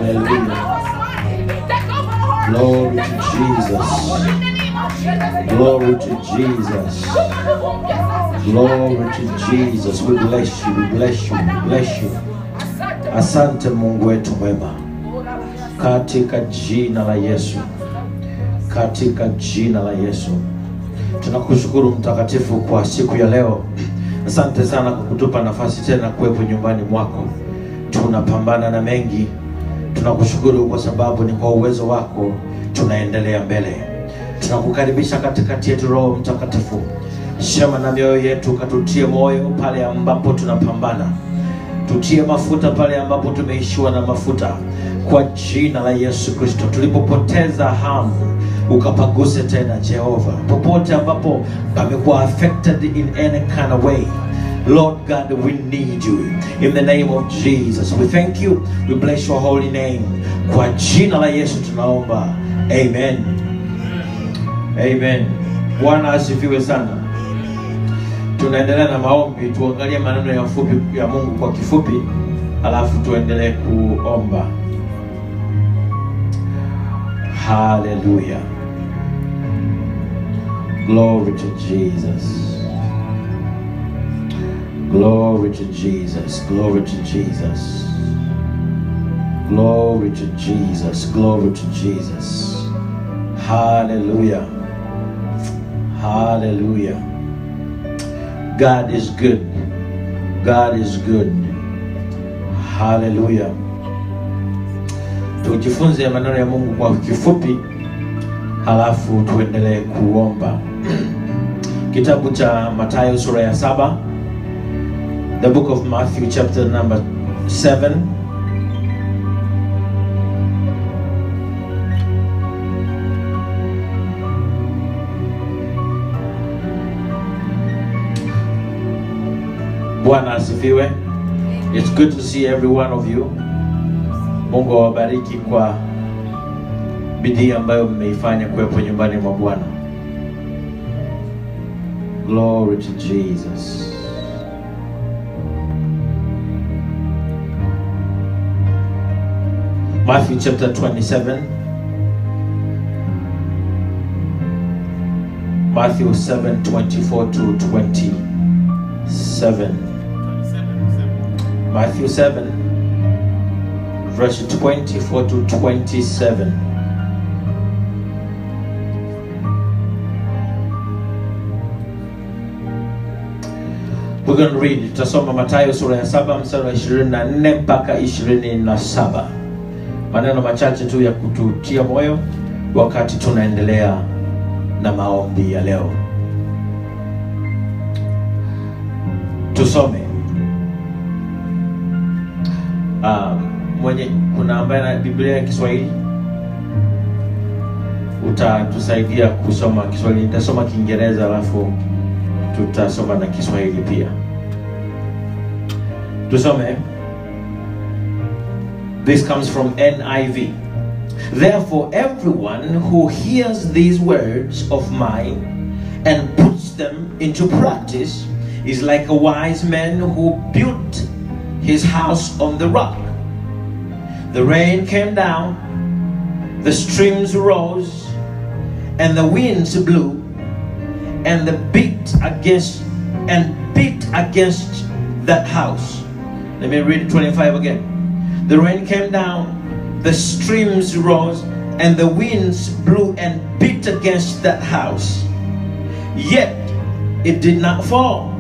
Hallelujah. Glory to Jesus. Glory to Jesus. Glory to Jesus. We bless you. We bless you. We bless you. Asante Mungu wetu mwema. Katika jina la Yesu. Katika jina la Yesu. Tunakushukuru mtakatifu kwa siku ya leo. Asante sana kwa kutupa nafasi tena kuwepo nyumbani mwako. Tunapambana na mengi. Tunakushukuru kwa sababu ni kwa uwezo wako tunaendelea mbele. Tunakukaribisha katikati yetu Roho Mtakatifu. Sema na mioyo yetu, katutie moyo pale ambapo tunapambana. Tutie mafuta pale ambapo tumeishiwa na mafuta. Kwa jina la Yesu Kristo, tulipopoteza hamu ukapaguse tena Jehova. Popote ambapo pamekuwa affected in any kind of way, Lord God, we need you. In the name of Jesus, we thank you. We bless your holy name. Kwa jina la Yesu tunaomba. Amen. Amen. Bwana asifiwe sana. Tunaendelea na maombi. Tuangalie maneno ya fupi ya Mungu kwa kifupi, alafu tuendelee kuomba. Hallelujah. Glory to Jesus. Glory to Jesus. Glory to Jesus. Glory to Jesus. Glory to Jesus. Hallelujah. Hallelujah. God is good. God is good. Hallelujah. Tujifunze maneno ya Mungu kwa kifupi, halafu tuendelee kuomba. Kitabu cha Mathayo sura ya 7. The book of Matthew chapter number 7. Bwana asifiwe. It's good to see every one of you. Mungu awabariki kwa bidii ambayo mmeifanya kuwepo nyumbani mwa Bwana. Glory to Jesus. Matthew chapter 27. Matthew 7:24 to 27. Matthew 7 verse 24 to 27. We're going to read. Tutasoma Mathayo sura ya 7 mstari wa 24 mpaka 27. Maneno machache tu ya kututia moyo wakati tunaendelea na maombi ya leo. Tusome. Kuna ambaye na Biblia ya Kiswahili? Utatusaidia kusoma Kiswahili. Nitasoma Kiingereza alafu tutasoma na Kiswahili pia. Tusome. This comes from NIV. Therefore everyone who hears these words of mine and puts them into practice is like a wise man who built his house on the rock. The rain came down, the streams rose, and the winds blew, and beat against that house. Let me read 25 again. The rain came down, the streams rose, and the winds blew and beat against that house. Yet it did not fall,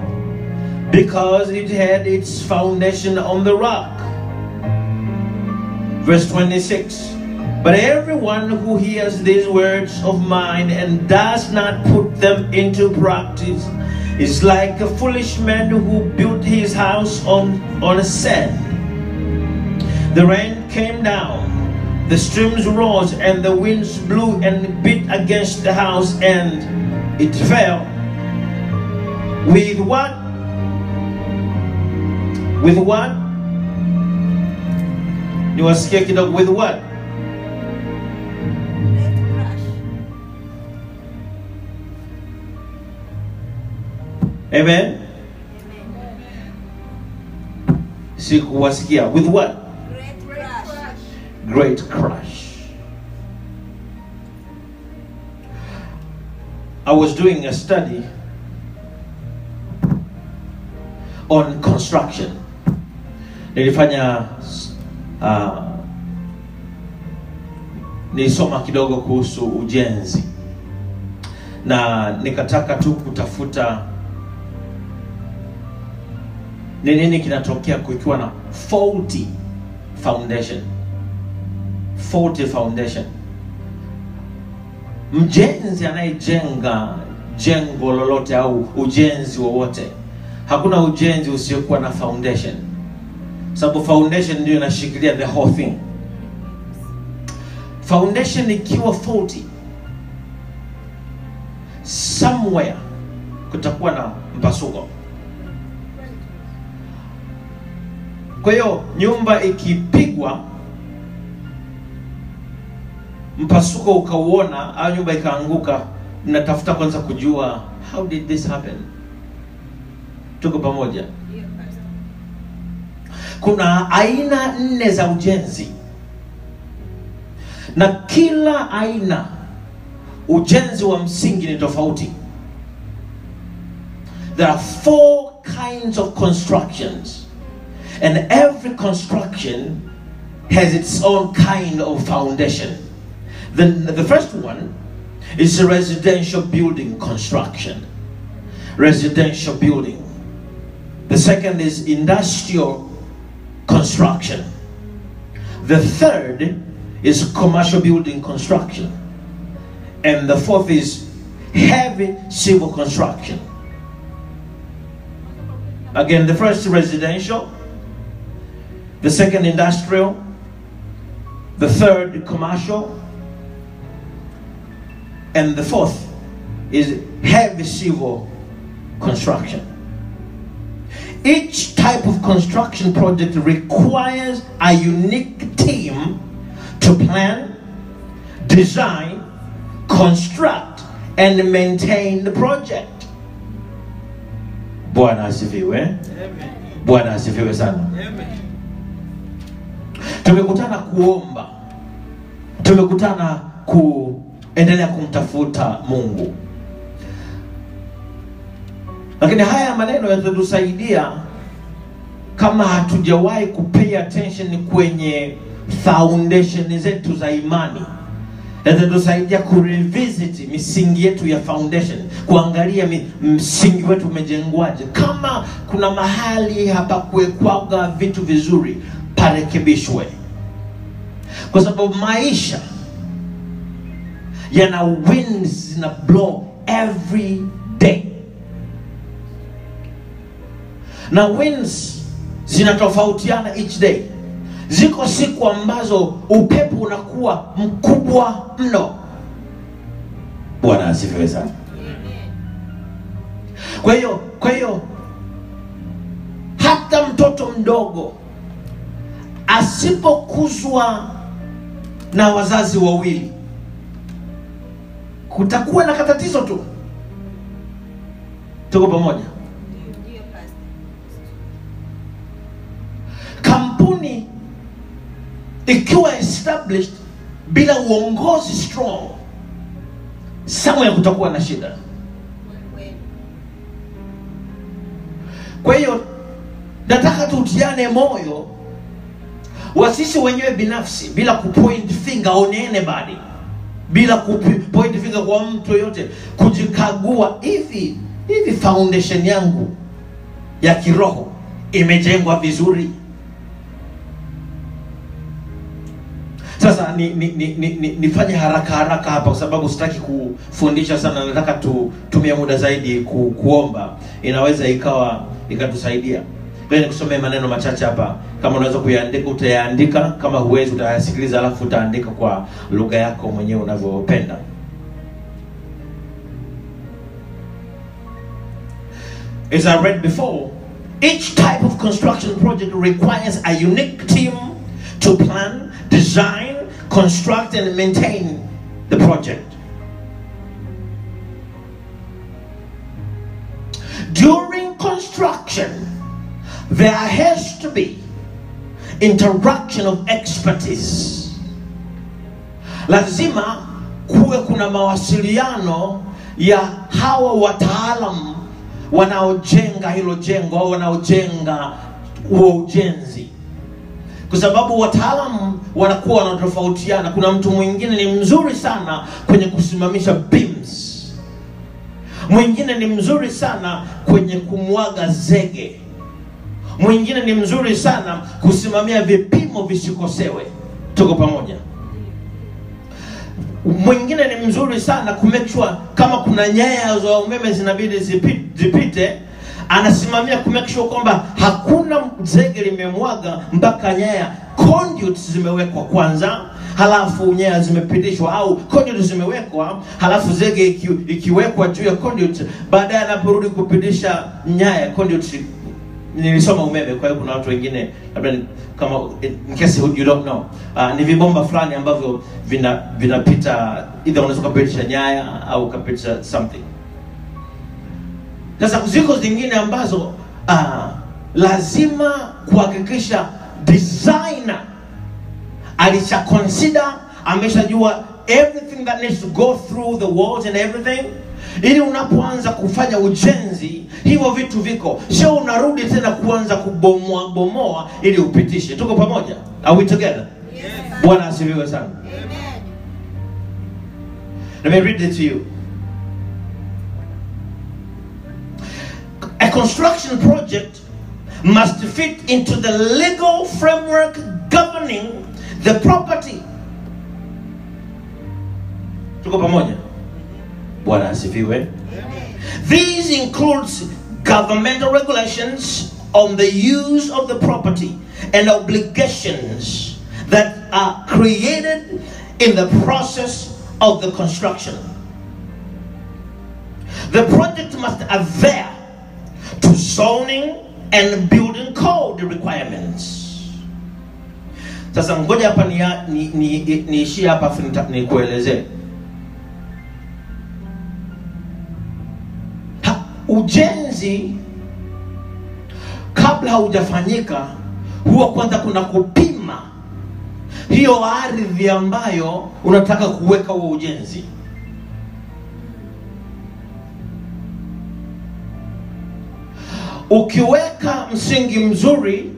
because it had its foundation on the rock. Verse 26. But everyone who hears these words of mine and does not put them into practice is like a foolish man who built his house on a sand. The rain came down, the streams rose, and the winds blew and beat against the house, and it fell. With what? With what? Niwasikia kidogo. With what? Amen. Sikuwasikia. With what? great crash. I was doing a study on construction. Nilisoma kidogo kuhusu ujenzi, na nikataka tu kutafuta ni nini kinatokea kukiwa na faulty foundation. Faulty foundation. Mjenzi anayejenga jengo lolote au ujenzi wowote, hakuna ujenzi usiokuwa na foundation, sababu foundation ndio inashikilia the whole thing. Foundation ikiwa faulty, somewhere kutakuwa na mpasuko. Kwa hiyo nyumba ikipigwa, mpasuko ukauona, au nyumba ikaanguka, mnatafuta kwanza kujua how did this happen. Tuko pamoja? Kuna aina 4 za ujenzi, na kila aina ujenzi wa msingi ni tofauti. There are 4 kinds of constructions, and every construction has its own kind of foundation. The first one is a residential building construction. Residential building. The second is industrial construction. The third is commercial building construction. And the fourth is heavy civil construction. Again, the first residential, the second industrial, the third commercial, and the fourth is heavy civil construction. Each type of construction project requires a unique team to plan, design, construct, and maintain the project. Bwana asifiwe. Bwana asifiwe sana. Tumekutana kuomba, tumekutana kuendelea kumtafuta Mungu, lakini haya maneno yatatusaidia kama hatujawahi kupay attention kwenye foundation zetu za imani. Yatatusaidia kurevisit misingi yetu ya foundation, kuangalia msingi wetu umejengwaje. Kama kuna mahali hapa kuwekwaga vitu vizuri, parekebishwe, kwa sababu maisha yana winds na blow every day, na winds zinatofautiana each day. Ziko siku ambazo upepo unakuwa mkubwa mno. Bwana asifiwe sana. Kwa hiyo hata mtoto mdogo asipokuzwa na wazazi wawili, kutakuwa na katatizo tu. Tuko pamoja? Kampuni ikiwa established bila uongozi strong, somewhere kutakuwa na shida. Kwa hiyo nataka tutiane moyo wa sisi wenyewe binafsi, bila kupoint finger on anybody, bila kupoint finger kwa mtu yote, kujikagua, hivi foundation yangu ya kiroho imejengwa vizuri? Sasa nifanye haraka hapa kwa sababu sitaki kufundisha sana, nataka tutumie muda zaidi kuomba. Inaweza ikatusaidia. Kwa nikusomea maneno machache hapa. Kama unaweza kuyaandika utayaandika, kama huwezi utayasikiliza alafu utaandika kwa lugha yako mwenyewe unavyopenda. As I read before, each type of construction project requires a unique team to plan, design, construct, and maintain the project. During construction, there has to be interaction of expertise. lazima kuwe kuna mawasiliano ya hawa wataalamu wanaojenga hilo jengo au wanaojenga huo ujenzi. Kwa sababu wataalamu wanakuwa wanatofautiana. Kuna mtu mwingine ni mzuri sana kwenye kusimamisha beams, mwingine ni mzuri sana kwenye kumwaga zege, mwingine ni mzuri sana kusimamia vipimo visikosewe. Tuko pamoja? Mwingine ni mzuri sana kumake sure kama kuna nyaya za umeme zinabidi zipite, anasimamia kumake sure kwamba hakuna zege limemwaga mpaka nyaya conduits zimewekwa kwanza, halafu nyaya zimepitishwa, au conduits zimewekwa halafu zege ikiwekwa juu ya conduit, baadaye anaporudi kupitisha nyaya conduits. Nilisoma umeme, kwa hiyo kuna watu wengine labda kama in case you don't know, ni vibomba fulani ambavyo vinapita, either unaweza kupitisha nyaya au kupitisha something. Sasa ziko zingine ambazo lazima kuhakikisha designer alisha consider, ameshajua everything that needs to go through the walls and everything, ili unapoanza kufanya ujenzi hivyo vitu viko, sio unarudi tena kuanza kubomoa ili upitishe. Tuko pamoja? Are we together? Yes. Bwana asifiwe sana. Amen. Let me read it to you. A construction project must fit into the legal framework governing the property. Tuko pamoja? Bwana asifiwe. These includes governmental regulations on the use of the property and obligations that are created in the process of the construction. The project must adhere to zoning and building code requirements. Sasa ngoja hapa niishie hapa nikuelezee. Ujenzi kabla haujafanyika huwa kwanza kuna kupima hiyo ardhi ambayo unataka kuweka huo ujenzi. Ukiweka msingi mzuri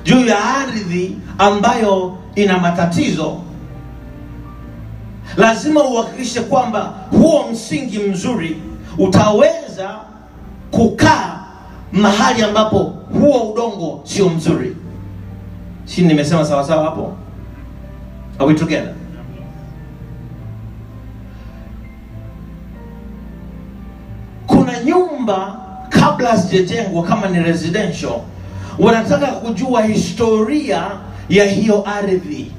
juu ya ardhi ambayo ina matatizo, lazima uhakikishe kwamba huo msingi mzuri utaweza kukaa mahali ambapo huo udongo sio mzuri. Si nimesema sawa sawa hapo? Are we together? Kuna nyumba kabla hazijajengwa, kama ni residential, wanataka kujua historia ya hiyo ardhi.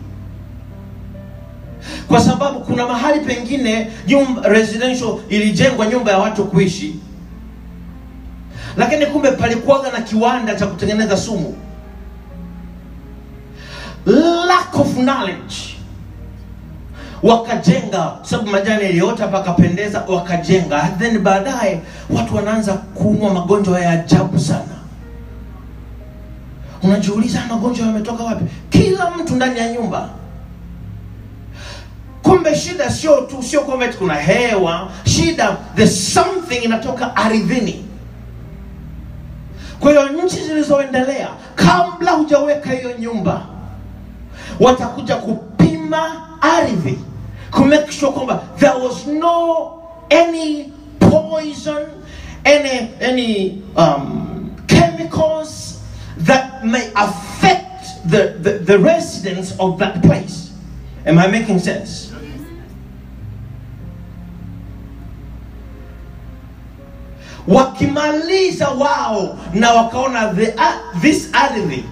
Kwa sababu kuna mahali pengine nyumba residential ilijengwa nyumba ya watu kuishi, lakini kumbe palikuwa na kiwanda cha kutengeneza sumu. Lack of knowledge. Wakajenga, sababu majani yaliota pakapendeza, wakajenga. Then baadaye watu wanaanza kuumwa magonjwa ya ajabu sana. Unajiuliza magonjwa yametoka wapi? Kila mtu ndani ya nyumba. Kumbe shida sio kwamba kuna hewa, shida there's something inatoka ardhini. Kwa hiyo nchi zilizoendelea, kabla hujaweka hiyo nyumba, watakuja kupima ardhi, to make sure kwamba there was no any poison, any chemicals that may affect the residents of that place. Am I making sense? Wakimaliza wao na wakaona this ardhi,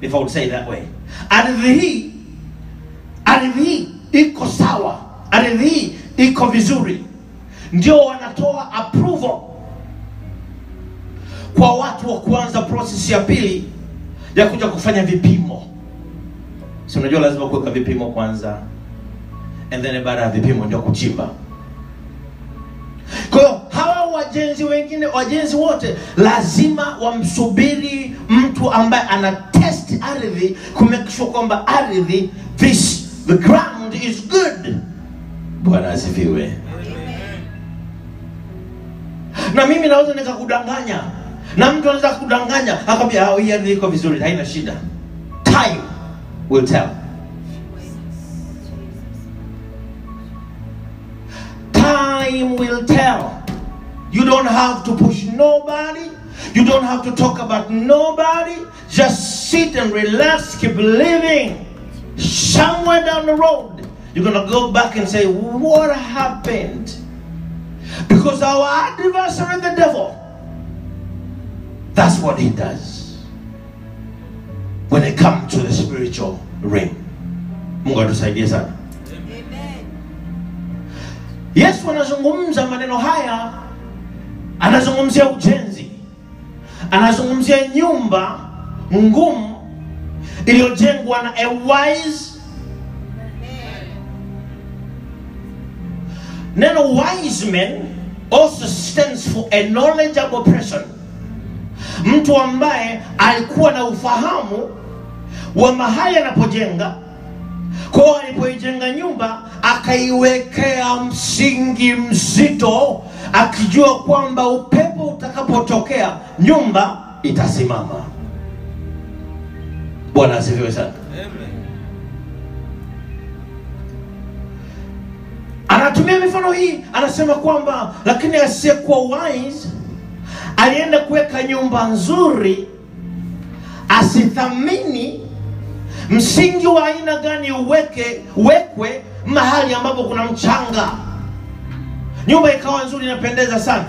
if I would say that way, ardhi hii iko sawa, ardhi hii iko vizuri, ndio wanatoa approval kwa watu wa kuanza process ya pili ya kuja kufanya vipimo. Si unajua lazima kuweka vipimo kwanza, and then baada ya vipimo ndio kuchimba. Kwa hiyo hawa wajenzi wote lazima wamsubiri mtu ambaye ana test ardhi, kumake sure kwamba ardhi, the ground is good. Bwana asifiwe. Na mimi naweza nikakudanganya. Na mtu anaweza kudanganya akamwambia hii ndiko vizuri, haina shida. Time will tell. Time will tell. You don't have to push nobody. You don't have to talk about nobody. Just sit and relax, keep living. Somewhere down the road, you're going to go back and say, what happened? Because our adversary, the devil, that's what he does when it comes to the spiritual realm. Mungu atusaidie sana. Yesu anazungumza maneno haya, anazungumzia ujenzi, anazungumzia nyumba ngumu iliyojengwa na a wise. Neno wise man also stands for a knowledgeable person. Mtu ambaye alikuwa na ufahamu wa mahali anapojenga. Kwa alipoijenga nyumba akaiwekea msingi mzito, akijua kwamba upepo utakapotokea nyumba itasimama. Bwana asifiwe sana. Anatumia mifano hii, anasema kwamba lakini asiyekuwa wise alienda kuweka nyumba nzuri, asithamini msingi wa aina gani uwekwe mahali ambapo kuna mchanga. Nyumba ikawa nzuri, inapendeza sana,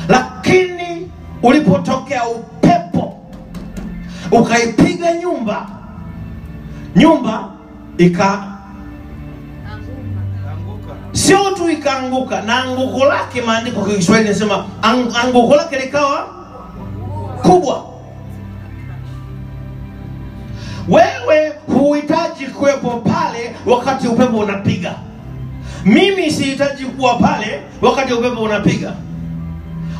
lakini ulipotokea upepo ukaipiga nyumba sio tu ikaanguka, na anguko lake, maandiko kwa Kiswahili yanasema anguko lake likawa kubwa. Wewe huhitaji kuwepo pale wakati upepo unapiga. Mimi sihitaji kuwa pale wakati upepo unapiga.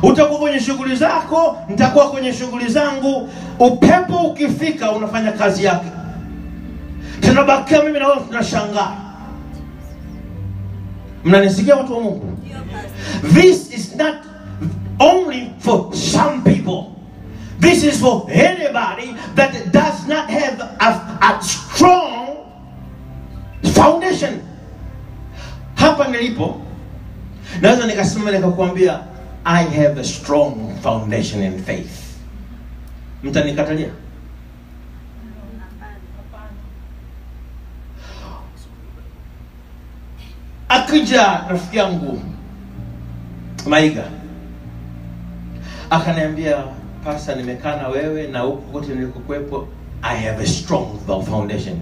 Utakuwa kwenye shughuli zako, nitakuwa kwenye shughuli zangu. Upepo ukifika unafanya kazi yake. Tunabakia mimi na wewe tunashangaa. Mnanisikia watu wa Mungu? This is not only for some people. This is for anybody that does not have a strong foundation. Hapa nilipo naweza nikasema nikakwambia I have a strong foundation in faith. Mtanikatalia? Akija rafiki yangu Maiga akaniambia, Pastor, nimekaa na wewe na huko kote nilikokuepo, I have a strong foundation.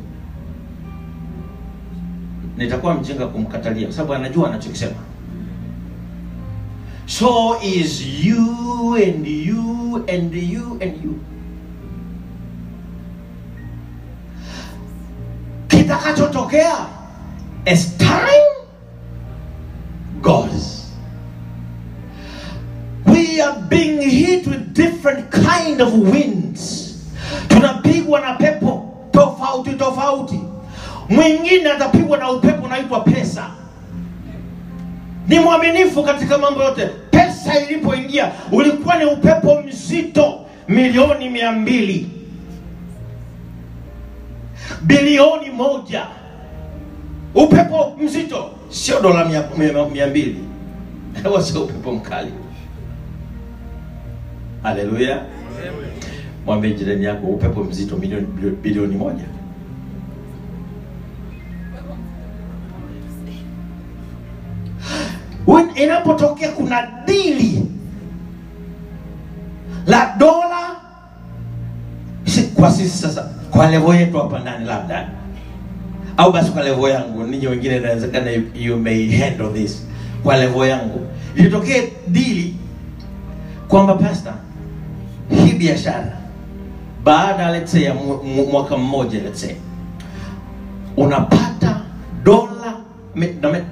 Nitakuwa mjinga kumkatalia sababu anajua anachokisema. So is you and you and you and you. Kitakachotokea as time goes, we are being hit with different kind of winds. Tunapigwa na pepo tofauti. Mwingine atapigwa na upepo unaitwa pesa. Ni mwaminifu katika mambo yote. Pesa ilipoingia ulikuwa ni upepo mzito, milioni 200, bilioni 1. Upepo mzito, sio dola 200. Hawa sio upepo mkali. Haleluya. Mwambie jirani yako upepo mzito bilioni 1. When inapotokea kuna dili la dola, kwa sisi sasa, kwa level yetu hapa ndani labda, au basi kwa level yangu, ninyi wengine inawezekana you may handle this. Kwa level yangu ilitokea dili kwamba Pastor, hii biashara baada let's say ya mwaka mmoja, let's say unapata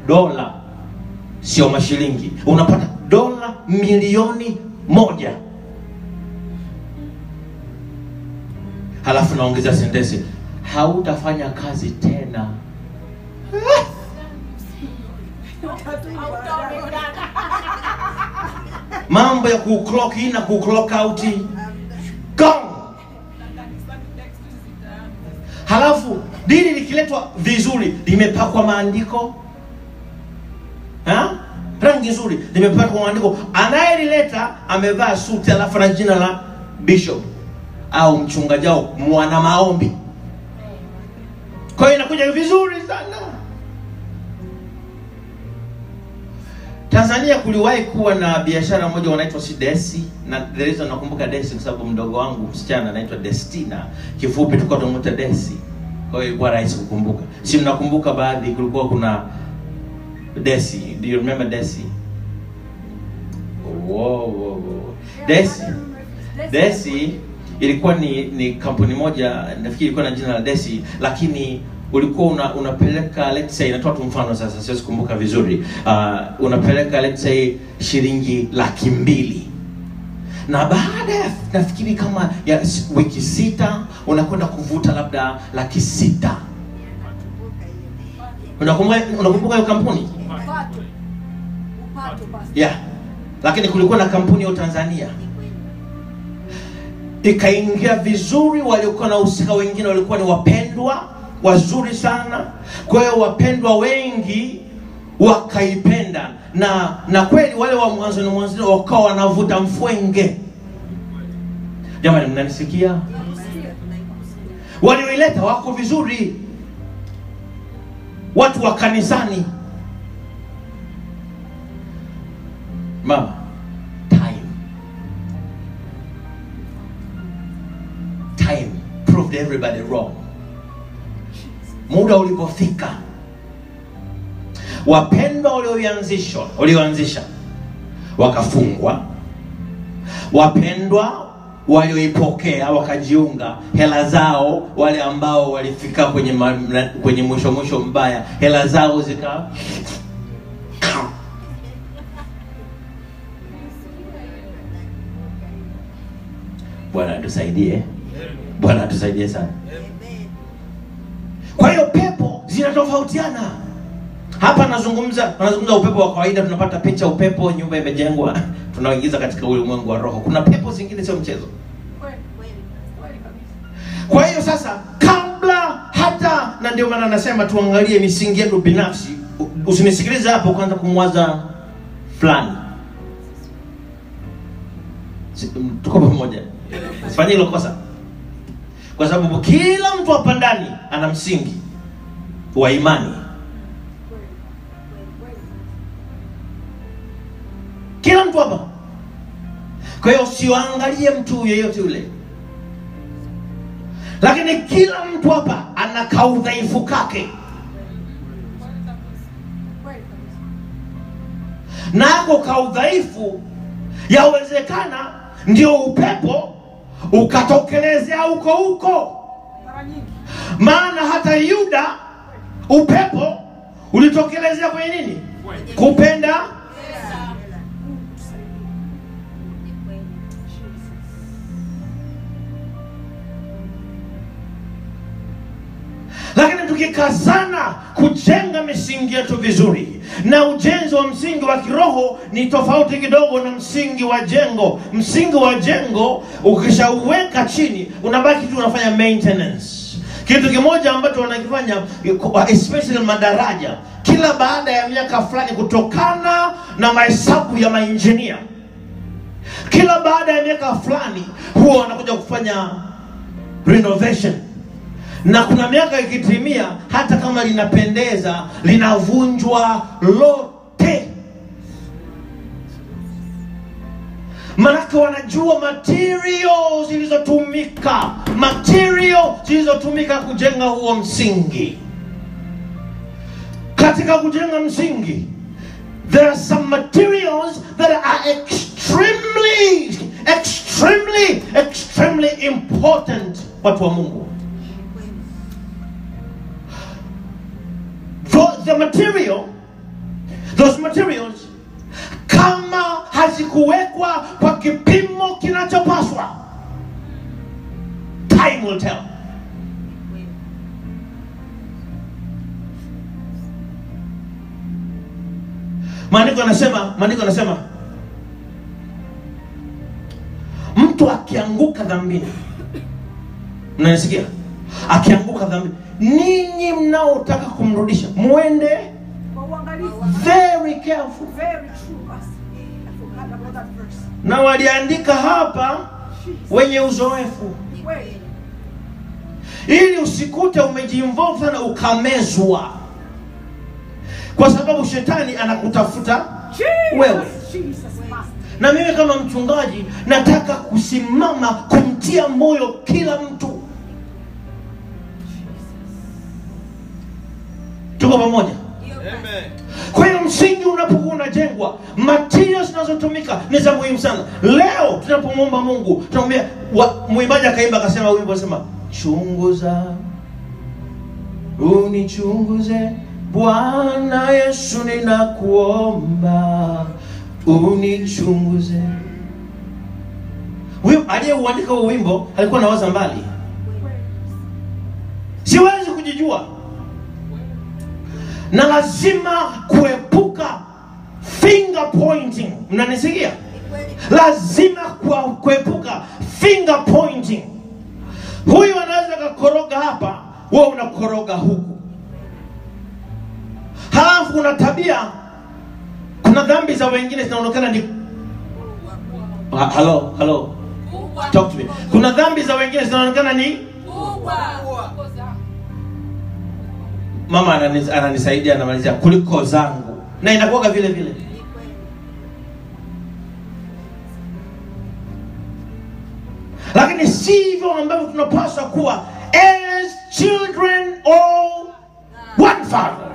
dola sio mashilingi, unapata dola milioni 1. Halafu naongeza sentensi, hautafanya kazi tena. Mambo ya ku-clock in na ku-clock out, gone. Halafu dini likiletwa vizuri, limepakwa maandiko, rangi nzuri, limepakwa maandiko, anayelileta amevaa suti alafu na jina la bishop au mchungaji au mwana maombi. Kwa hiyo inakuja vizuri sana. Tanzania kuliwahi kuwa na biashara moja wanaitwa Desi, na the reason nakumbuka Desi kwa sababu mdogo wangu msichana anaitwa Destina, kifupi tulikuwa tunamuita Desi. Kwa hiyo ilikuwa rahisi kukumbuka. Si mnakumbuka baadhi kulikuwa kuna Desi. Do you remember Desi? Wow. Desi ilikuwa ni kampuni moja, nafikiri ilikuwa na jina la Desi, lakini ulikuwa unapeleka, let's say, natoa tu mfano sasa siwezi kumbuka vizuri, unapeleka let's say shilingi 200,000, na baada ya nafikiri kama ya wiki 6 unakwenda kuvuta labda 600,000. Unakumbuka hiyo kampuni? Yeah. Lakini kulikuwa na kampuni ya Tanzania ikaingia vizuri, walikuwa na usika, wengine walikuwa ni wapendwa wazuri sana. Kwa hiyo wapendwa wengi wakaipenda, na kweli wale wa mwanzo wakawa wanavuta mfwenge. Jamani, mnanisikia? Walioileta wako vizuri, watu wa kanisani. Mama, time proved everybody wrong. Muda ulipofika, wapendwa walioanzisha wakafungwa, wapendwa walioipokea wakajiunga, hela zao, wale ambao walifika kwenye mwisho mbaya, hela zao zika Bwana tusaidie. Bwana tusaidie sana. Kwa hiyo pepo zinatofautiana. Hapa nazungumza upepo wa kawaida, tunapata picha upepo, nyumba imejengwa, tunaoingiza katika ulimwengu wa roho. Kuna pepo zingine sio mchezo. Kwa hiyo sasa, kabla hata, na ndio maana nasema tuangalie misingi yetu binafsi. Usinisikilize hapo kwanza kumwaza fulani. Tuko pamoja. Usifanye hilo kosa. Kwa sababu kila mtu hapa ndani ana msingi wa imani. Kila mtu hapa. Kwa hiyo usiangalie mtu yeyote yule. Lakini kila mtu hapa ana kaudhaifu kake. Nako kaudhaifu yawezekana ndio upepo ukatokelezea huko. Maana hata Yuda upepo ulitokelezea kwenye nini? Kupenda. Lakini tukikazana kujenga misingi yetu vizuri, na ujenzi wa msingi wa kiroho ni tofauti kidogo na msingi wa jengo. Msingi wa jengo ukishauweka chini, unabaki tu unafanya maintenance. Kitu kimoja ambacho wanakifanya, especially madaraja, kila baada ya miaka fulani, kutokana na mahesabu ya maengineer, kila baada ya miaka fulani huwa wanakuja kufanya renovation. Na kuna miaka ikitimia, hata kama linapendeza, linavunjwa lote. Manake wanajua material zilizotumika kujenga huo msingi. Katika kujenga msingi, there are some materials that are extremely important, watu wa Mungu. Those materials, kama hazikuwekwa kwa kipimo kinachopaswa, time will tell. Maandiko yanasema mtu akianguka dhambini, mnanisikia? Akianguka dhambini, ninyi mnaotaka kumrudisha muende very careful. Very true. I forgot about that verse. Na waliandika hapa wenye uzoefu, ili usikute umejiinvolve sana ukamezwa, kwa sababu shetani anakutafuta wewe. Na mimi kama mchungaji nataka kusimama kumtia moyo kila mtu. Tuko pamoja? Amen. Kwa hiyo msingi unapokuwa unajengwa, materials zinazotumika ni za muhimu sana. Leo tunapomwomba Mungu, tunamwambia, muimbaji akaimba akasema wimbo anasema, chunguza, unichunguze Bwana Yesu ninakuomba, unichunguze. Huyo aliyeuandika huo wimbo alikuwa anawaza mbali. Siwezi kujijua. Na lazima kuepuka finger pointing. Mnanisikia? Lazima kuepuka finger pointing. Huyu anaweza kukoroga hapa, wewe unakoroga huku. Halafu kuna tabia, kuna dhambi za wengine zinaonekana ni hello talk to me. Kuna dhambi za wengine zinaonekana ni mama ananisaidia anamalizia kuliko zangu, na inakuwa vile vile. Lakini sivyo ambavyo tunapaswa kuwa as children of one Father,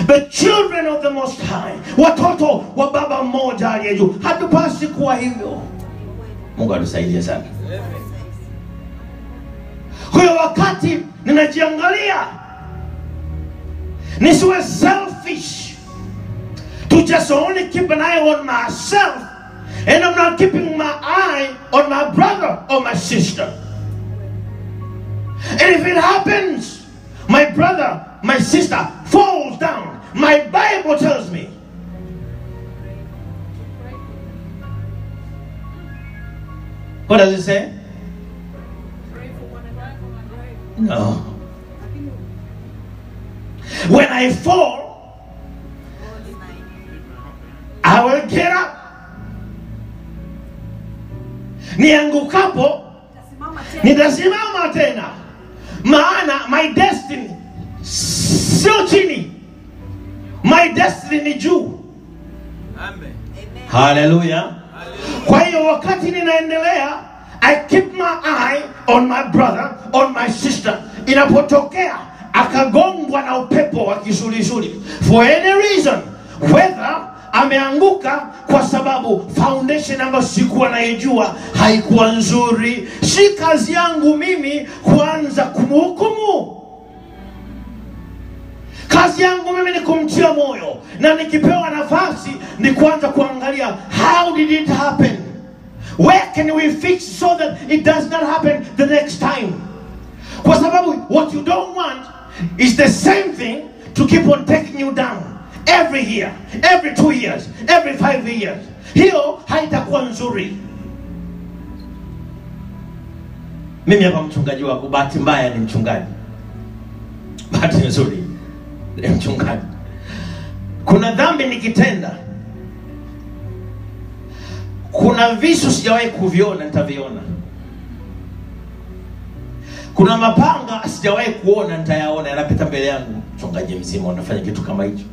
the children of the Most High, watoto wa baba mmoja aliye juu. Hatupasi kuwa hivyo. Mungu atusaidie sana. Kwa hiyo wakati ninajiangalia, nisiwe selfish to just only keep an eye on myself, and I'm not keeping my eye on my brother or my sister. And if it happens, my brother, my sister falls down, my Bible tells me, what does it say? No. When I fall, I will get up. Niangukapo, nitasimama tena. Maana my destiny sio chini, my destiny ni juu. Amen. Hallelujah. Kwa hiyo wakati ninaendelea, I keep my eye on my brother, on my sister. Inapotokea akagongwa na upepo wa kisulisuli, for any reason, whether ameanguka kwa sababu foundation ambayo sikuwa naijua haikuwa nzuri, si kazi yangu mimi kuanza kumhukumu. Kazi yangu mimi ni kumtia moyo, na nikipewa nafasi ni kuanza kuangalia, how did it happen? Where can we fix so that it does not happen the next time? Kwa sababu what you don't want is the same thing to keep on taking you down every year, every 2 years, every 5 years. Hiyo haitakuwa nzuri. Mimi hapa mchungaji wako, bahati mbaya ni mchungaji, bahati nzuri ni mchungaji. Kuna dhambi nikitenda, kuna visu sijawahi kuviona, nitaviona. Kuna mapanga sijawahi kuona, nitayaona, yanapita mbele yangu. Mchungaji mzima unafanya kitu kama hicho?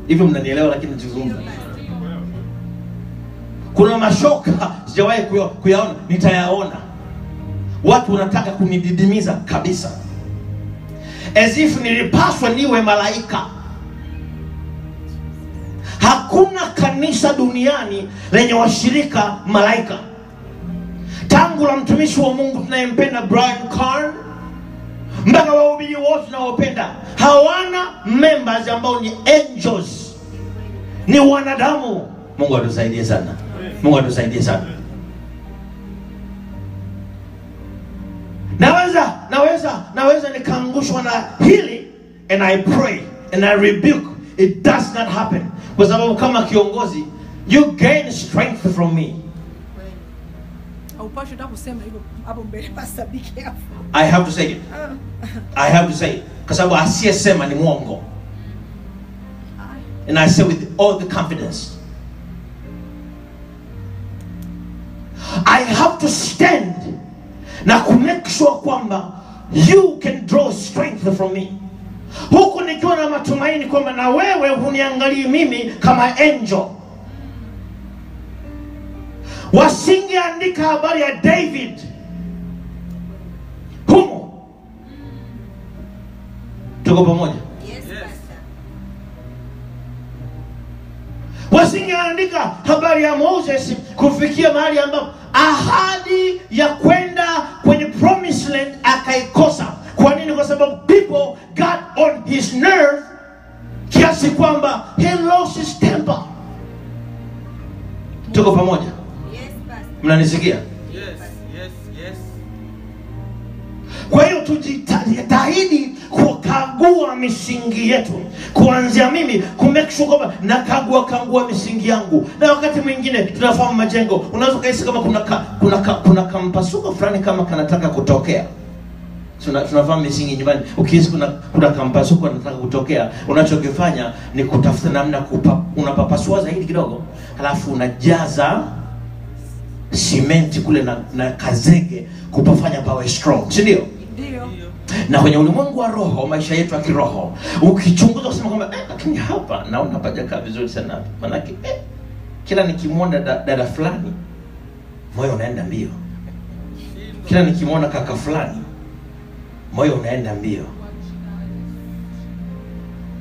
Hivyo mnanielewa? Lakini nazungumza, kuna mashoka sijawahi kuyaona, nitayaona. Watu wanataka kunididimiza kabisa, as if nilipaswa niwe malaika. Hakuna kanisa duniani lenye washirika malaika. Tangu la mtumishi wa Mungu tunayempenda Brian Carn mpaka wahubiri wote tunaopenda, hawana members ambao ni angels, ni wanadamu. Mungu atusaidie sana. Mungu atusaidie sana. Naweza nikaangushwa na hili, and I pray and I rebuke it does not happen. Kwa sababu kama kiongozi, you gain strength from me. Haupashi hata kusema hivyo hapo mbele, Pastor, be careful. I have to say it. I have to say it. Kwa sababu asiyesema ni mwongo. And I say with all the confidence, I have to stand na ku make sure kwamba you can draw strength from me. Huku nikiwa na matumaini kwamba na wewe huniangalii mimi kama angel. Wasingeandika habari ya David humo. Tuko pamoja? Yes, Pastor. Wasingeandika habari ya Moses kufikia mahali ambapo ahadi ya kwenda kwenye promised land akaikosa. Kwa nini? Kwa sababu people got on his nerve kiasi kwamba he lost his temper. Tuko pamoja? Yes, Pastor. Mnanisikia? Yes, yes, yes. Kwa hiyo tujitahidi kukagua misingi yetu. Kuanzia mimi kumake sure kwamba nakagua misingi yangu. Na wakati mwingine tunafahamu majengo, unaweza kuhisi kama kuna kampasuko fulani kama kanataka kutokea. Tunafahamu misingi nyumbani. Ukihisi kuna kampasuko kanataka kutokea, unachokifanya ni kutafuta namna unapapasua zaidi kidogo, halafu unajaza simenti kule na kazege kupafanya pawe strong. Si ndio? Ndio. Na kwenye ulimwengu wa roho, maisha yetu ya kiroho, ukichunguza kusema kwamba lakini hapa naona hapajakaa vizuri sana hapa. Maana kila nikimwona dada fulani moyo unaenda mbio. Kila nikimwona kaka fulani moyo unaenda mbio.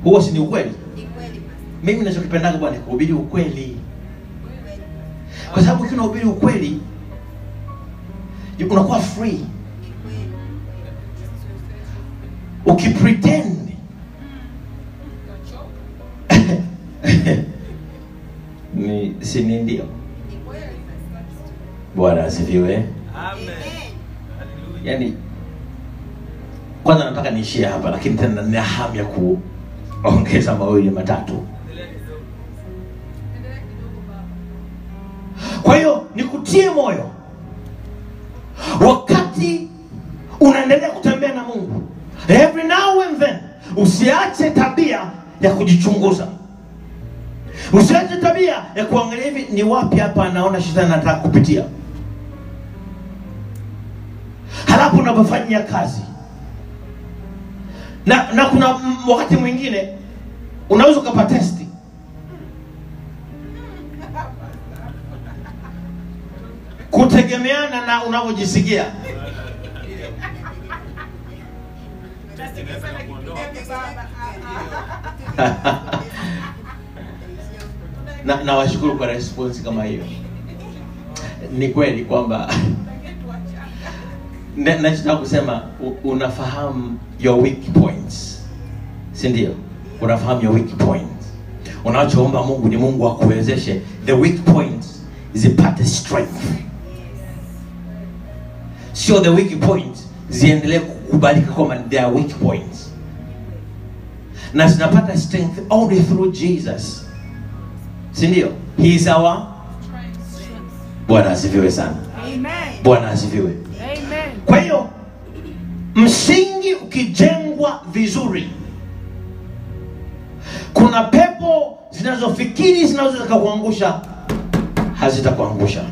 Huo si ni ukweli? Ni kweli, Pastor. Mimi ninachokipendaga bwana ni kuhubiri ukweli. Kwa sababu ukiwa unahubiri ukweli unakuwa free. Ukipretend ni si ndio? Bwana asifiwe. Amen. Hallelujah. Yaani kwanza nataka niishie hapa, lakini tena nina hamu ya kuongeza mawili matatu. Kwa hiyo nikutie moyo wakati unaendelea kutembea na Mungu. Every now and then usiache tabia ya kujichunguza. Usiache tabia ya kuangalia hivi ni wapi hapa anaona shetani anataka kupitia. Halafu unapofanyia kazi. Na kuna wakati mwingine unaweza ukapata testi. Kutegemeana na unavyojisikia. na washukuru kwa response kama hiyo. Ni kweli kwamba nachotaka kusema unafahamu your weak points. Si ndio? Unafahamu your weak points. Unachoomba Mungu ni Mungu akuwezeshe the weak points zipate strength. Sio the weak points ziendelee kukubalika kama they are weak points. Na zinapata strength only through Jesus. Si ndio? He is our Bwana asifiwe sana. Amen. Bwana asifiwe. Amen. Kwa hiyo msingi ukijengwa vizuri, kuna pepo zinazofikiri zinaweza kukuangusha, hazitakuangusha.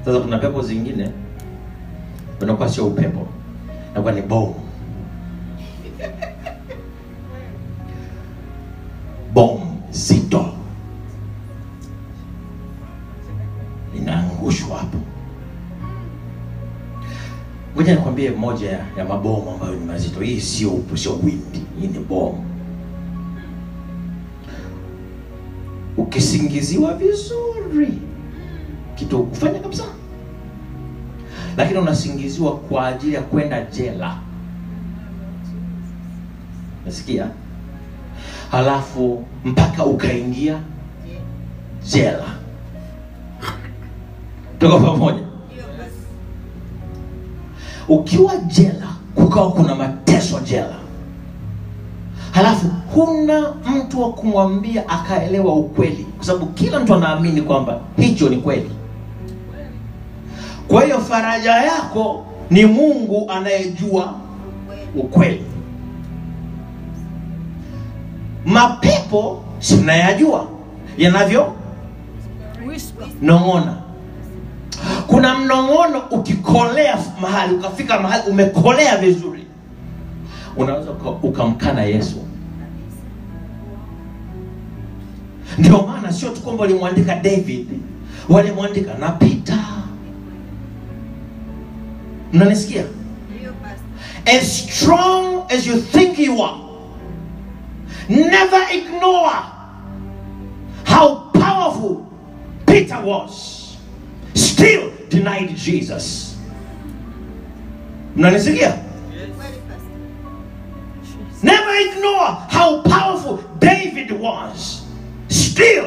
Sasa kuna pepo zingine unakuwa sio upepo, inakuwa ni bomu. Bomu zito inaangushwa hapo. Ngoja nikwambie moja ya mabomu ambayo ni mazito. Hii sio windi, hii ni bomu. Ukisingiziwa vizuri kitu kufanya kabisa, lakini unasingiziwa kwa ajili ya kwenda jela. Nasikia? Halafu mpaka ukaingia jela. Tuko pamoja? Ukiwa jela kukawa kuna mateso jela, halafu huna mtu wa kumwambia akaelewa ukweli, kwa sababu kila mtu anaamini kwamba hicho ni kweli. Kwa hiyo faraja yako ni Mungu anayejua ukweli. Mapepo si mnayajua yanavyo nong'ona. Kuna mnong'ono ukikolea mahali, ukafika mahali umekolea vizuri, unaweza ukamkana Yesu. Ndio maana sio tu kwamba walimwandika David, walimwandika na Peter. Mnanisikia? As strong as you think you are, never ignore how powerful Peter was. Still denied Jesus. Mnanisikia? Never ignore how powerful David was. Still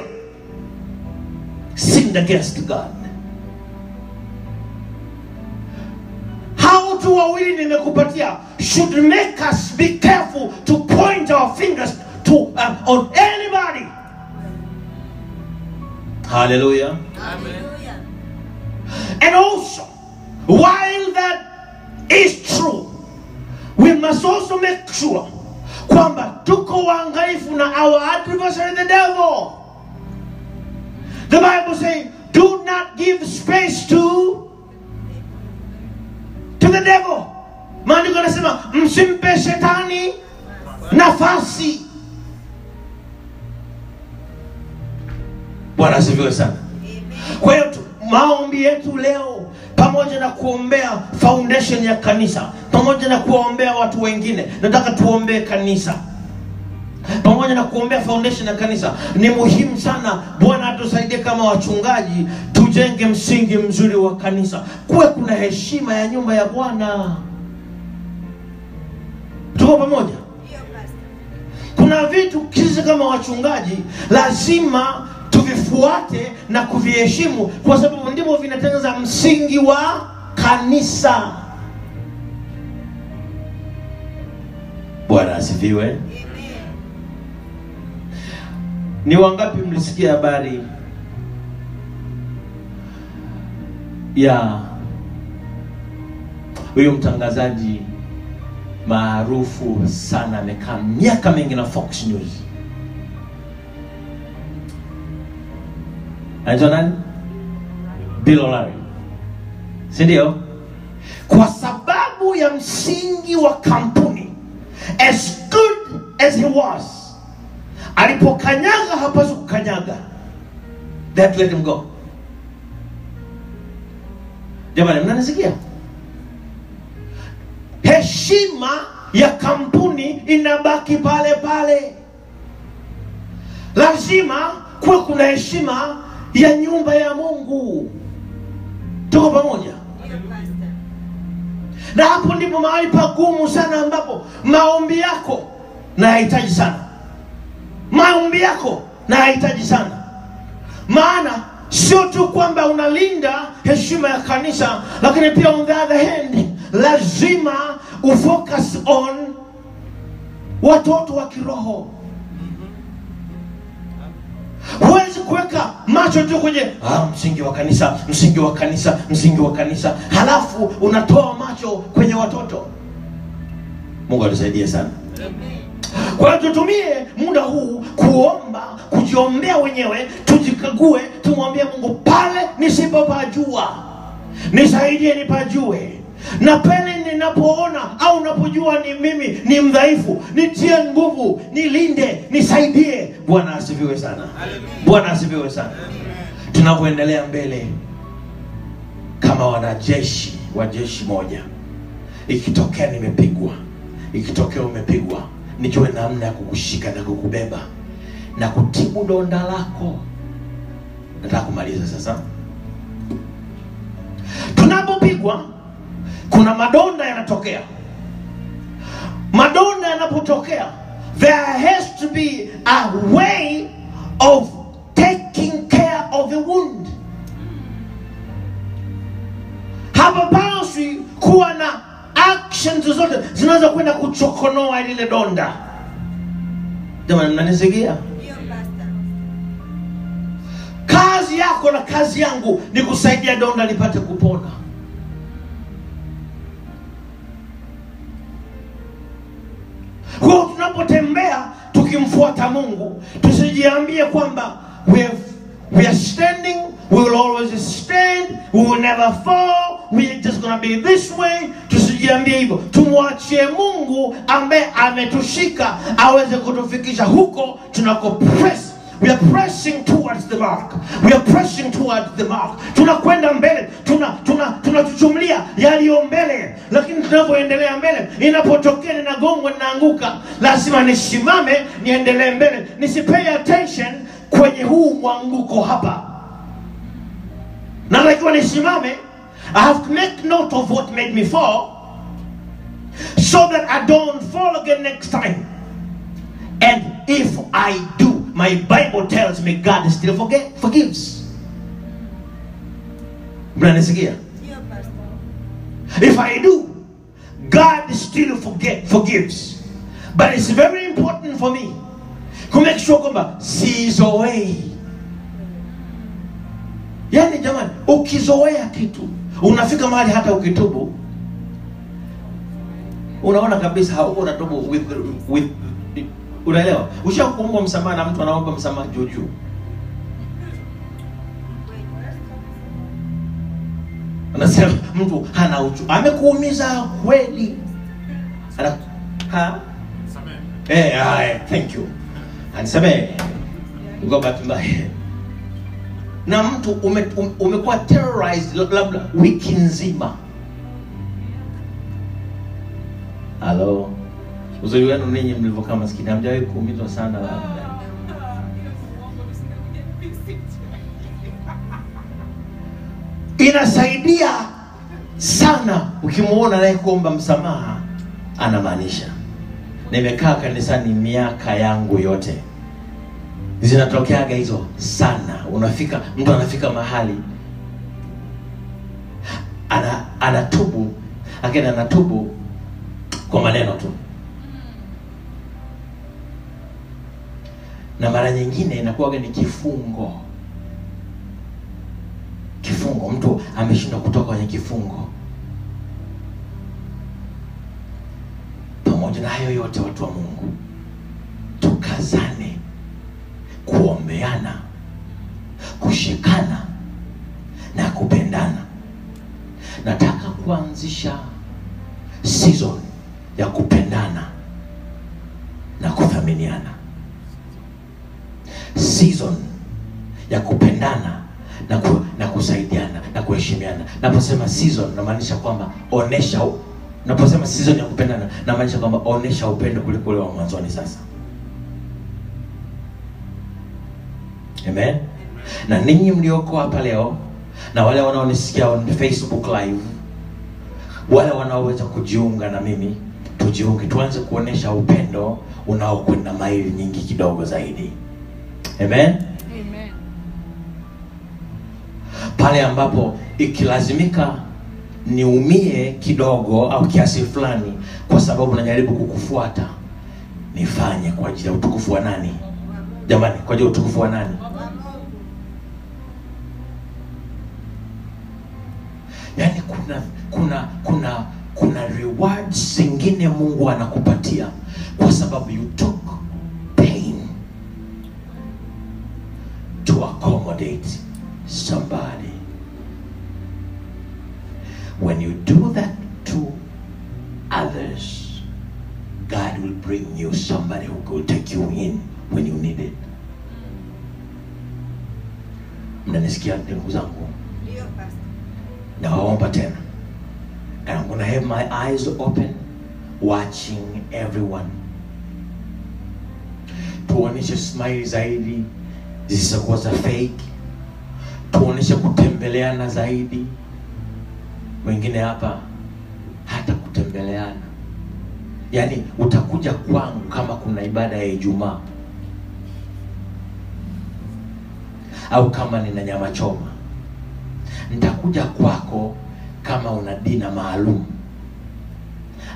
sinned against God. How to wawili nimekupatia should make us be careful to point our fingers to on anybody. Hallelujah. Amen. And also, while that is true, we must also make sure kwamba tuko waangalifu na our adversary the devil. The Bible says, do not give space to the devil. Maandiko yanasema msimpe shetani nafasi. Bwana asifiwe sana. Kwa hiyo maombi yetu leo, pamoja na kuombea foundation ya kanisa, pamoja na kuombea watu wengine, nataka tuombee kanisa. Pamoja na kuombea foundation ya kanisa, ni muhimu sana Bwana atusaidie kama wachungaji tujenge msingi mzuri wa kanisa. Kuwe kuna heshima ya nyumba ya Bwana. Tuko pamoja? Kuna vitu sisi kama wachungaji lazima tuvifuate na kuviheshimu, kwa sababu ndivyo vinatengeneza msingi wa kanisa. Bwana asifiwe. Ni wangapi mlisikia habari ya huyo mtangazaji maarufu sana, amekaa miaka mingi na Fox News? Anaitwa nani? Bill O'Reilly. Si ndio? Kwa sababu ya msingi wa kampuni, as good as he was, alipokanyaga hapaswi kukanyaga, they had to let him go. Jamani, mnanisikia? Heshima ya kampuni inabaki pale pale. Lazima kuwe kuna heshima ya nyumba ya Mungu. Tuko pamoja? Na hapo ndipo mahali pagumu sana, ambapo maombi yako na yahitaji sana. Maombi yako na yahitaji sana. Maana sio tu kwamba unalinda heshima ya kanisa, lakini pia on the other hand, lazima ufocus on watoto wa kiroho. Huwezi kuweka macho tu kwenye msingi wa kanisa, msingi wa kanisa, msingi wa kanisa, halafu unatoa macho kwenye watoto. Mungu atusaidie sana. Kwa hiyo tutumie muda huu kuomba, kujiombea wenyewe, tujikague, tumwambie Mungu, pale nisipopajua nisaidie nipajue, na pale ninapoona au unapojua ni mimi ni mdhaifu, nitie nguvu, nilinde, nisaidie. Bwana asifiwe sana. Bwana asifiwe sana. Tunapoendelea mbele kama wanajeshi wa jeshi moja, ikitokea nimepigwa, ikitokea umepigwa, nijue namna ya kukushika na kukubeba na kutibu donda lako. Nataka kumaliza sasa. Tunapopigwa kuna madonda yanatokea. Madonda yanapotokea, there has to be a way of taking care of the wound. Hapaswi kuwa na action actions zote zinaweza kwenda kuchokonoa lile donda. Jamani, mnanisikia? Ndio pastor. Kazi yako na kazi yangu ni kusaidia donda lipate kupona. Kwa tunapotembea tukimfuata Mungu, tusijiambie kwamba we are standing, we will always stand, we will never fall, we are just going to be this way. Tusijiambie hivyo. Tumwachie Mungu ambaye ametushika aweze kutufikisha huko tunako press. We are pressing towards the mark. We are pressing towards the mark. Tunakwenda mbele, tunachuchumlia yaliyo mbele. Lakini tunapoendelea mbele, inapotokea ninagongwa ninaanguka, lazima nisimame niendelee mbele. Nisipay attention kwenye huu mwanguko hapa. Na like when nisimame, I have to make note of what made me fall, so that I don't fall again next time. And if I do, my Bible tells me God still forgives. Mnanisikia? Ndio pastor. If I do, God still forgives. But it's very important for me to make sure kwamba sizoei. Yani jamani, ukizoea kitu, unafika mahali hata ukitubu, unaona kabisa hauko unatubu with unaelewa? Ushakuomba msamaha na mtu anaomba msamaha juu. Anasema mtu hana uchu. Amekuumiza kweli. Thank you. Anasema go back to my. Na mtu umekuwa terrorized labda wiki nzima. Hello. Uzuri wenu ninyi mlivyokaa maskini, hamjawahi kuumizwa sana labda. Inasaidia sana ukimuona naye kuomba msamaha anamaanisha. Nimekaa kanisani miaka yangu yote. Zinatokeaga hizo sana. Mtu anafika mahali anatubu, lakini anatubu kwa maneno tu. Na mara nyingine inakuwa ni kifungo. Mtu ameshindwa kutoka kwenye kifungo. Pamoja na hayo yote, watu wa Mungu, tukazane kuombeana, kushikana na kupendana. Nataka kuanzisha season ya kupendana na kuthaminiana. Season ya kupendana na kusaidiana na kuheshimiana. Naposema season namaanisha kwamba naposema season ya kupendana namaanisha kwamba onesha upendo kuliko ule wa mwanzoni sasa. Amen. Na ninyi mlioko hapa leo na wale wanaonisikia on Facebook live, wale wanaoweza kujiunga na mimi, tujiunge, tuanze kuonesha upendo unaokwenda maili nyingi kidogo zaidi. Amen. Amen. Pale ambapo ikilazimika niumie kidogo au kiasi fulani kwa sababu najaribu kukufuata, nifanye kwa ajili ya utukufu wa nani? Jamani, kwa ajili ya utukufu wa nani? Yani kuna rewards zingine Mungu anakupatia kwa sababu you took pain to accommodate somebody. When you do that to others, God will bring you somebody who will take you in when you need it. Mnanisikia ndugu zangu? Ndio pastor. Naomba tena. And I'm going to have my eyes open, watching everyone. Tuoneshe smile zaidi zisizokuwa za fake. Tuoneshe kutembeleana zaidi. Wengine hapa hata kutembeleana. Yani utakuja kwangu kama kuna ibada ya Ijumaa, au kama nina nyama choma. Nitakuja kwako kama una dina maalum,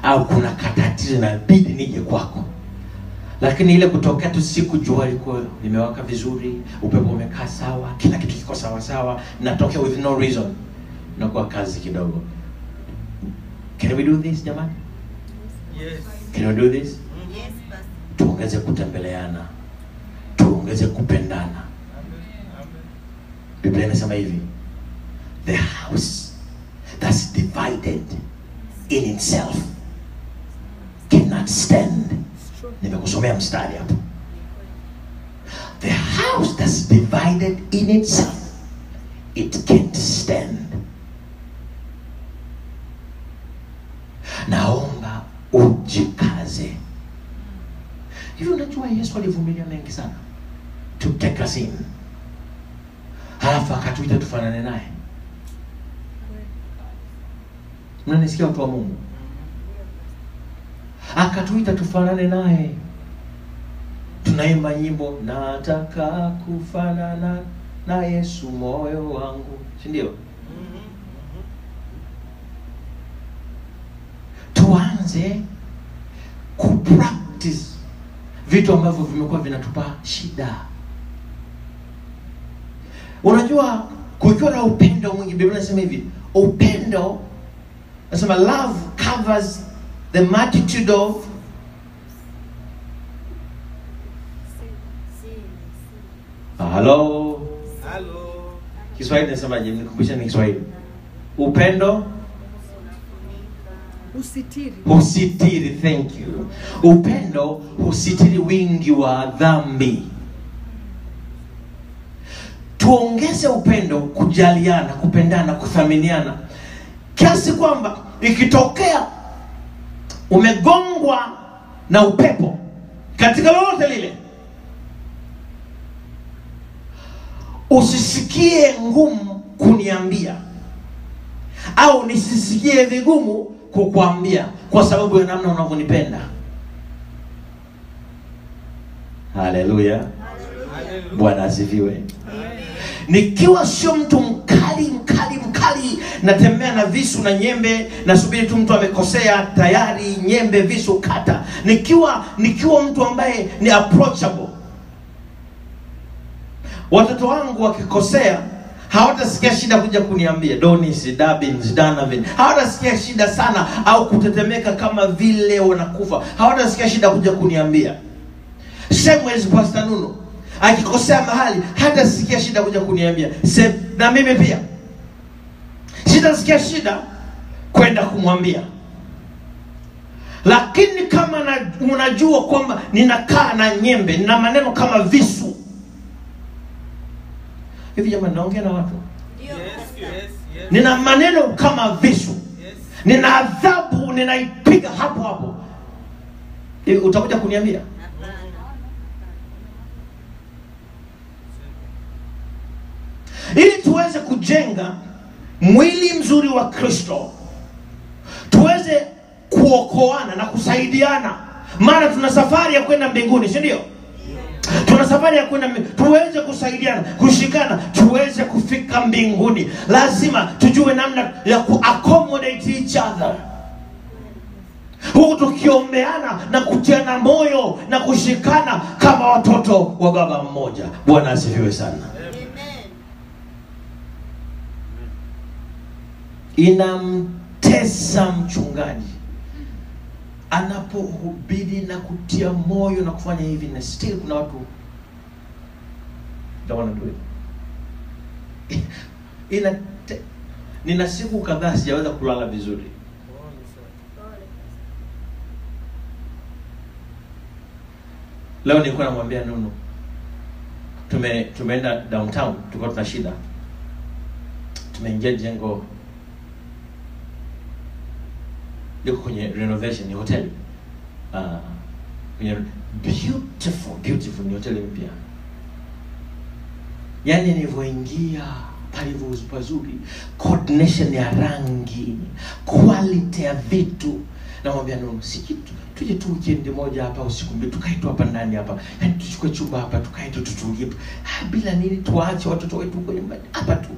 au kuna katatizo inabidi nije kwako. Lakini ile kutokea tu siku jua liko limewaka vizuri, upepo umekaa sawa, kila kitu kiko sawa sawa, natokea with no reason, nakuwa kazi kidogo. Can we do this jamani? Yes. Can we do this? Yes, Pastor. Tuongeze kutembeleana, tuongeze kupendana. Amen. Biblia inasema hivi, the house that's divided in itself cannot stand. Nimekusomea mstari hapo. The house that's divided in itself, it can't stand. Naomba ujikaze. Hivi unajua Yesu alivumilia mengi sana to take us in. Halafu akatuita tufanane naye. Mnanisikia watu wa Mungu? Akatuita tufanane naye. Tunaimba nyimbo, nataka kufanana na Yesu moyo wangu, si ndio? Tuanze kupractice vitu ambavyo vimekuwa vinatupa shida. Unajua kukiwa na upendo mwingi, Biblia inasema hivi, upendo, nasema love covers the multitude of Hello. Kiswahili nasemaje? Nikumbusha ni Kiswahili. Upendo husitiri, thank you. Upendo husitiri wingi wa dhambi. Tuongeze upendo, kujaliana, kupendana, kuthaminiana, kiasi kwamba ikitokea umegongwa na upepo katika lolote lile, usisikie ngumu kuniambia, au nisisikie vigumu kukuambia, kwa sababu ya namna unavyonipenda. Haleluya. Bwana asifiwe. Nikiwa sio mtu mkali, natembea na visu na nyembe, nasubiri tu mtu amekosea tayari nyembe visu kata. Nikiwa mtu ambaye ni approachable, watoto wangu wakikosea hawatasikia shida kuja kuniambia, Donis, Dabins, Danavin. Hawatasikia shida sana au kutetemeka kama vile wanakufa. Hawatasikia shida kuja kuniambia. Same as Pastor Nuno, akikosea mahali hatasikia shida kuja kuniambia. Na mimi pia sitasikia shida kwenda kumwambia. Lakini kama unajua kwamba ninakaa na nyembe, nina maneno kama visu. Hivi jamani, naongea na watu? Yes. Nina maneno kama visu. Yes. Nina adhabu, ninaipiga hapo. Hivi utakuja kuniambia? Ili tuweze kujenga mwili mzuri wa Kristo, tuweze kuokoana na kusaidiana, maana tuna safari ya kwenda mbinguni, si ndio? Tuna safari ya kwenda, tuweze kusaidiana, kushikana, tuweze kufika mbinguni. Lazima tujue namna ya kuaccommodate each other, huku tukiombeana na kutiana moyo na kushikana kama watoto wa baba mmoja. Bwana asifiwe sana. Inamtesa mchungaji anapohubiri na kutia moyo na kufanya hivi, na still kuna watu don't want to do it. Nina siku kadhaa sijaweza kulala vizuri. Leo nilikuwa namwambia Nunu, tumeenda downtown, tulikuwa tuna shida. Tumeingia jengo liko kwenye renovation, ni hoteli. Beautiful ni hoteli mpya. Yaani nilivyoingia palivyo pazuri, coordination ya rangi, quality ya vitu. Namwambia Nunu, si kitu tuje tu weekend moja hapa usiku mbili, tukae tu hapa ndani hapa. Yaani tuchukue chumba hapa, tukae tu tutulie. Bila nini, tuache watoto wetu kwenye hapa tu.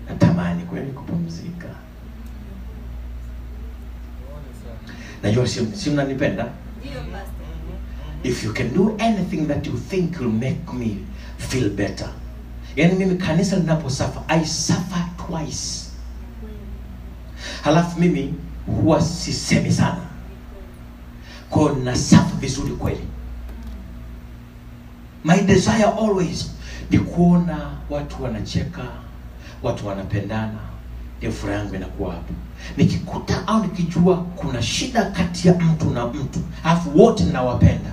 Natamani kweli kupumzika. Najua si mnanipenda. Ndio pastor. If you can do anything that you think will make me feel better. Yani mimi kanisa linaposafa, I suffer twice. Halafu mimi huwa sisemi sana. Kwa nasafa vizuri kweli. My desire always ni kuona watu wanacheka, watu wanapendana. Ndio furaha yangu inakuwa hapo. Nikikuta au nikijua kuna shida kati ya mtu na mtu, alafu wote nawapenda,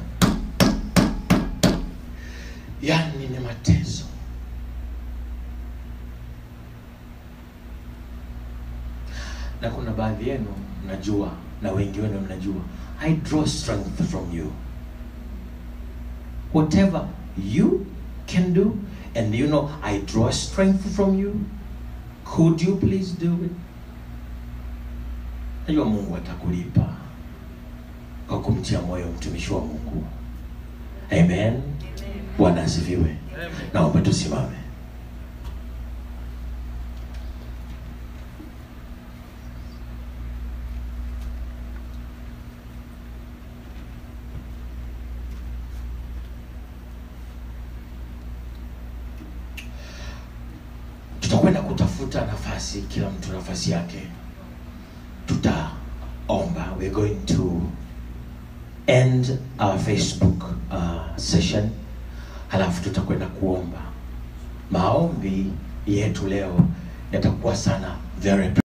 yani ni mateso. Na kuna baadhi yenu mnajua, na wengi wenu mnajua, I draw strength from you. Whatever you can do, and you know I draw strength from you, could you please do it? Najua Mungu atakulipa kwa kumtia moyo mtumishi wa Mungu. Amen. Bwana asifiwe. Naomba tusimame. Tutakwenda kutafuta nafasi, kila mtu nafasi yake. Tutaomba. We're going to end our Facebook session. Halafu tutakwenda kuomba. Maombi yetu leo yatakuwa sana very